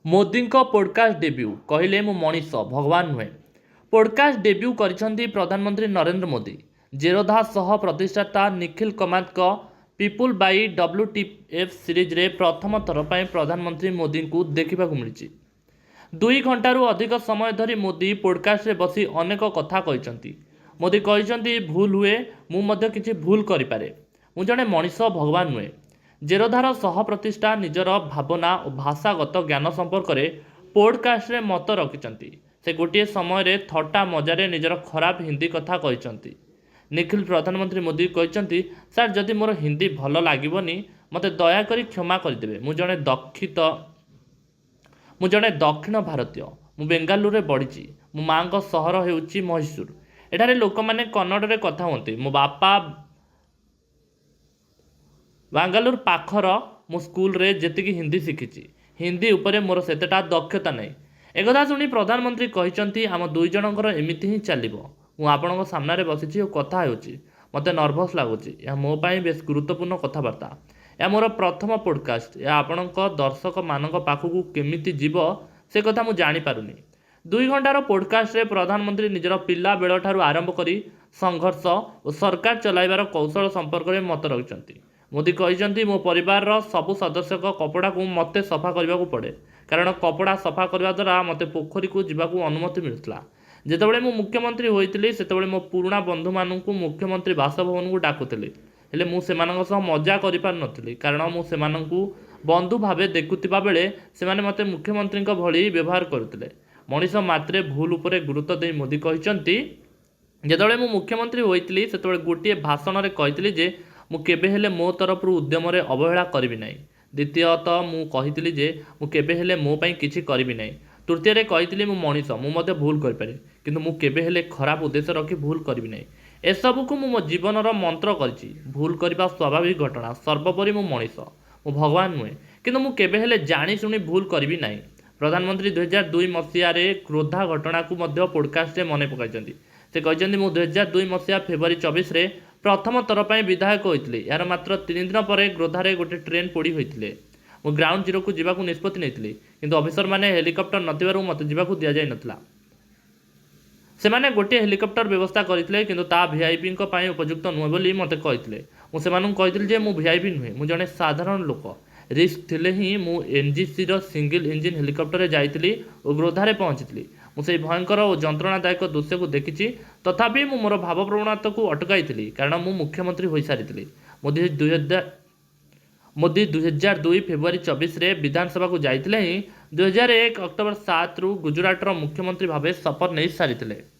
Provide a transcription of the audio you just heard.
ମୋଦିଙ୍କ podcast debut କହିଲେ ମୁଁ ମଣିଷ ଭଗବାନ ନୁହେଁ। ପୋଡକାଷ୍ଟ ଡେବ୍ୟୁ କରିଛନ୍ତି ପ୍ରଧାନମନ୍ତ୍ରୀ ନରେନ୍ଦ୍ର ମୋଦି। ଜେରୋଧା ସହ ପ୍ରତିଷ୍ଠାତା ନିଖିଲ କାମାତଙ୍କ ପିପୁଲ ବାଇ WTF ସିରିଜରେ ପ୍ରଥମ ଥର ପାଇଁ ପ୍ରଧାନମନ୍ତ୍ରୀ ମୋଦିଙ୍କୁ ଦେଖିବାକୁ ମିଳିଛି। 2 ଘଣ୍ଟାରୁ ଅଧିକ ସମୟ ଧରି ମୋଦି ପୋଡକାଷ୍ଟରେ ବସି ଅନେକ କଥା କହିଛନ୍ତି। ମୋଦି କହିଛନ୍ତି ଭୁଲ ହୁଏ, ମୁଁ ମଧ୍ୟ କିଛି ଭୁଲ କରିପାରେ। ମୁଁ ଜଣେ ମଣିଷ ଭଗବାନ ନୁହେଁ। ଜେରୋଧାର ସହ ପ୍ରତିଷ୍ଠା ନିଜର ଭାବନା ଓ ଭାଷାଗତ ଜ୍ଞାନ ସମ୍ପର୍କରେ ପୋଡକାଷ୍ଟରେ ମତ ରଖିଛନ୍ତି। ସେ ଗୋଟିଏ ସମୟରେ ଥଟ୍ଟା ମଜାରେ ନିଜର ଖରାପ ହିନ୍ଦୀ କଥା କହିଛନ୍ତି। ନିଖିଲ ପ୍ରଧାନମନ୍ତ୍ରୀ ମୋଦି କହିଛନ୍ତି, ସାର୍ ଯଦି ମୋର ହିନ୍ଦୀ ଭଲ ଲାଗିବନି ମୋତେ ଦୟାକରି କ୍ଷମା କରିଦେବେ। ମୁଁ ଜଣେ ଦକ୍ଷିଣ ଭାରତୀୟ। ମୁଁ ବେଙ୍ଗାଲୁରୁରେ ବଢ଼ିଛି। ମୋ ମାଙ୍କ ସହର ହେଉଛି ମହୀଶୂର। ଏଠାରେ ଲୋକମାନେ କନ୍ନଡ଼ରେ କଥା ହୁଅନ୍ତି। ମୋ ବାପା ବାଙ୍ଗାଲୁରୁ ପାଖର ମୋ ସ୍କୁଲରେ ଯେତିକି ହିନ୍ଦୀ ଶିଖିଛି, ହିନ୍ଦୀ ଉପରେ ମୋର ସେତେଟା ଦକ୍ଷତା ନାହିଁ। ଏକଥା ଶୁଣି ପ୍ରଧାନମନ୍ତ୍ରୀ କହିଛନ୍ତି, ଆମ 2 ଜଣଙ୍କର ଏମିତି ହିଁ ଚାଲିବ। ମୁଁ ଆପଣଙ୍କ ସାମ୍ନାରେ ବସିଛି ଓ କଥା ହେଉଛି। ମୋତେ ନର୍ଭସ୍ ଲାଗୁଛି। ଏହା ମୋ ପାଇଁ ବେଶ ଗୁରୁତ୍ୱପୂର୍ଣ୍ଣ କଥାବାର୍ତ୍ତା। ଏହା ମୋର ପ୍ରଥମ ପୋଡକାଷ୍ଟ। ଏହା ଆପଣଙ୍କ ଦର୍ଶକମାନଙ୍କ ପାଖକୁ କେମିତି ଯିବ ସେ କଥା ମୁଁ ଜାଣିପାରୁନି। 2 ଘଣ୍ଟାର ପୋଡକାଷ୍ଟରେ ପ୍ରଧାନମନ୍ତ୍ରୀ ନିଜର ପିଲାବେଳଠାରୁ ଆରମ୍ଭ କରି ସଂଘର୍ଷ ଓ ସରକାର ଚଲାଇବାର କୌଶଳ ସମ୍ପର୍କରେ ମତ ରଖିଛନ୍ତି। ମୋଦି କହିଛନ୍ତି, ମୋ ପରିବାରର ସବୁ ସଦସ୍ୟଙ୍କ କପଡ଼ାକୁ ମୋତେ ସଫା କରିବାକୁ ପଡ଼େ, କାରଣ କପଡ଼ା ସଫା କରିବା ଦ୍ୱାରା ମୋତେ ପୋଖରୀକୁ ଯିବାକୁ ଅନୁମତି ମିଳୁଥିଲା। ଯେତେବେଳେ ମୁଁ ମୁଖ୍ୟମନ୍ତ୍ରୀ ହୋଇଥିଲି ସେତେବେଳେ ମୋ ପୁରୁଣା ବନ୍ଧୁମାନଙ୍କୁ ମୁଖ୍ୟମନ୍ତ୍ରୀ ବାସଭବନକୁ ଡାକୁଥିଲି, ହେଲେ ମୁଁ ସେମାନଙ୍କ ସହ ମଜା କରିପାରୁନଥିଲି, କାରଣ ମୁଁ ସେମାନଙ୍କୁ ବନ୍ଧୁ ଭାବେ ଦେଖୁଥିବା ବେଳେ ସେମାନେ ମୋତେ ମୁଖ୍ୟମନ୍ତ୍ରୀଙ୍କ ଭଳି ବ୍ୟବହାର କରୁଥିଲେ। ମଣିଷ ମାତ୍ରେ ଭୁଲ ଉପରେ ଗୁରୁତ୍ୱ ଦେଇ ମୋଦି କହିଛନ୍ତି, ଯେତେବେଳେ ମୁଁ ମୁଖ୍ୟମନ୍ତ୍ରୀ ହୋଇଥିଲି ସେତେବେଳେ ଗୋଟିଏ ଭାଷଣରେ କହିଥିଲି ଯେ ମୁଁ କେବେ ହେଲେ ମୋ ତରଫରୁ ଉଦ୍ୟମରେ ଅବହେଳା କରିବି ନାହିଁ। ଦ୍ୱିତୀୟତଃ ମୁଁ କହିଥିଲି ଯେ ମୁଁ କେବେ ହେଲେ ମୋ ପାଇଁ କିଛି କରିବି ନାହିଁ। ତୃତୀୟରେ କହିଥିଲି ମୁଁ ମଣିଷ, ମୁଁ ମଧ୍ୟ ଭୁଲ କରିପାରେ, କିନ୍ତୁ ମୁଁ କେବେ ହେଲେ ଖରାପ ଉଦ୍ଦେଶ୍ୟ ରଖି ଭୁଲ କରିବି ନାହିଁ। ଏସବୁକୁ ମୁଁ ମୋ ଜୀବନର ମନ୍ତ୍ର କରିଛି। ଭୁଲ କରିବା ସ୍ୱାଭାବିକ ଘଟଣା। ସର୍ବୋପରି ମୁଁ ମଣିଷ, ମୁଁ ଭଗବାନ ନୁହେଁ, କିନ୍ତୁ ମୁଁ କେବେ ହେଲେ ଜାଣିଶୁଣି ଭୁଲ କରିବି ନାହିଁ। ପ୍ରଧାନମନ୍ତ୍ରୀ 2002 ମସିହାରେ କ୍ରୋଧା ଘଟଣାକୁ ମଧ୍ୟ ପୋଡକାଷ୍ଟରେ ମନେ ପକାଇଛନ୍ତି। ସେ କହିଛନ୍ତି, ମୁଁ 2002 ମସିହା ଫେବୃଆରୀ 24ରେ ପ୍ରଥମ ଥର ପାଇଁ ବିଧାୟକ ହୋଇଥିଲି। ଏହାର ମାତ୍ର 3 ଦିନ ପରେ କ୍ରୋଧାରେ ଗୋଟିଏ ଟ୍ରେନ୍ ପୋଡ଼ି ହୋଇଥିଲେ। ମୁଁ ଗ୍ରାଉଣ୍ଡ ଜିରୋକୁ ଯିବାକୁ ନିଷ୍ପତ୍ତି ନେଇଥିଲି, କିନ୍ତୁ ଅଫିସରମାନେ ହେଲିକପ୍ଟର ନଥିବାରୁ ମୋତେ ଯିବାକୁ ଦିଆଯାଇନଥିଲା। ସେମାନେ ଗୋଟିଏ ହେଲିକପ୍ଟର ବ୍ୟବସ୍ଥା କରିଥିଲେ, କିନ୍ତୁ ତାହା ଭିଆଇପିଙ୍କ ପାଇଁ ଉପଯୁକ୍ତ ନୁହେଁ ବୋଲି ମୋତେ କହିଥିଲେ। ମୁଁ ସେମାନଙ୍କୁ କହିଥିଲି ଯେ ମୁଁ ଭିଆଇପି ନୁହେଁ, ମୁଁ ଜଣେ ସାଧାରଣ ଲୋକ। ରିସ୍କ ଥିଲେ ହିଁ ମୁଁ NGCର ସିଙ୍ଗଲ ଇଞ୍ଜିନ୍ ହେଲିକପ୍ଟରରେ ଯାଇଥିଲି ଓ କ୍ରୋଧାରେ ପହଞ୍ଚିଥିଲି। ମୁଁ ସେହି ଭୟଙ୍କର ଓ ଯନ୍ତ୍ରଣାଦାୟକ ଦୃଶ୍ୟକୁ ଦେଖିଛି, ତଥାପି ମୁଁ ମୋର ଭାବପ୍ରବଣତାକୁ ଅଟକାଇଥିଲି, କାରଣ ମୁଁ ମୁଖ୍ୟମନ୍ତ୍ରୀ ହୋଇସାରିଥିଲି। ମୋଦି 2002 ଫେବୃଆରୀ 24ରେ ବିଧାନସଭାକୁ ଯାଇଥିଲେ ହିଁ 2001 ଅକ୍ଟୋବର 7ରୁ ଗୁଜରାଟର ମୁଖ୍ୟମନ୍ତ୍ରୀ ଭାବେ ଶପଥ ନେଇ ସାରିଥିଲେ।